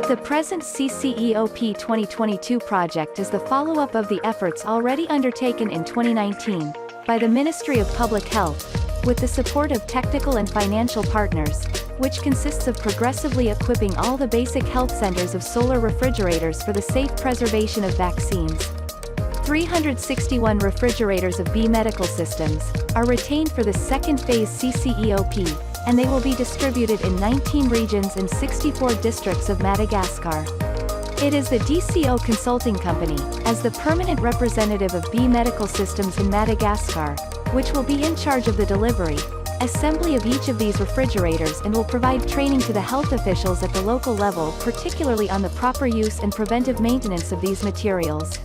The present CCEOP 2022 project is the follow-up of the efforts already undertaken in 2019 by the Ministry of Public Health, with the support of technical and financial partners, which consists of progressively equipping all the basic health centers of solar refrigerators for the safe preservation of vaccines. 361 refrigerators of B Medical Systems are retained for the second phase CCEOP, and they will be distributed in 19 regions and 64 districts of Madagascar. It is the DCO Consulting Company, as the permanent representative of B Medical Systems in Madagascar, which will be in charge of the delivery, assembly of each of these refrigerators and will provide training to the health officials at the local level, particularly on the proper use and preventive maintenance of these materials.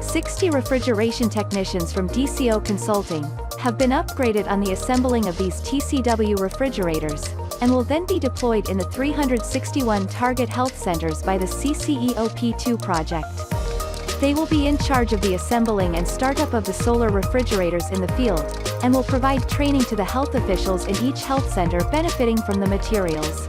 60 refrigeration technicians from DCO Consulting have been upgraded on the assembling of these TCW refrigerators, and will then be deployed in the 361 target health centers by the CCEOP2 project. They will be in charge of the assembling and startup of the solar refrigerators in the field, and will provide training to the health officials in each health center benefiting from the materials.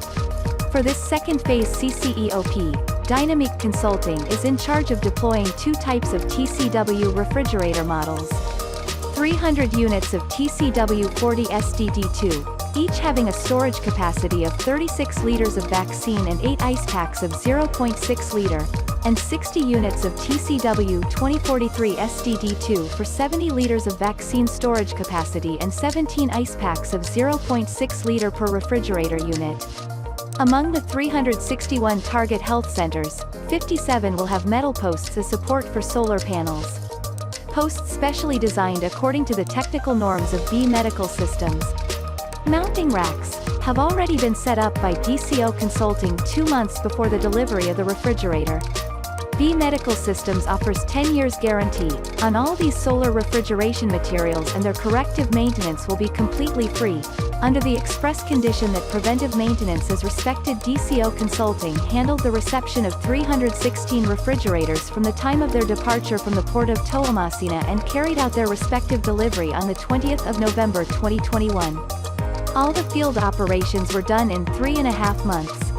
For this second phase CCEOP, Dynamic Consulting is in charge of deploying two types of TCW refrigerator models. 300 units of TCW40 SDD2, each having a storage capacity of 36 liters of vaccine and 8 ice packs of 0.6 liter, and 60 units of TCW2043 SDD2 for 70 liters of vaccine storage capacity and 17 ice packs of 0.6 liter per refrigerator unit. Among the 361 target health centers, 57 will have metal posts as support for solar panels. Posts specially designed according to the technical norms of B Medical Systems. Mounting racks have already been set up by DCO Consulting 2 months before the delivery of the refrigerator. B Medical Systems offers 10 years guarantee on all these solar refrigeration materials, and their corrective maintenance will be completely free, under the express condition that preventive maintenance as respected. DCO Consulting handled the reception of 316 refrigerators from the time of their departure from the port of Toamasina and carried out their respective delivery on the 20th of November 2021. All the field operations were done in 3.5 months.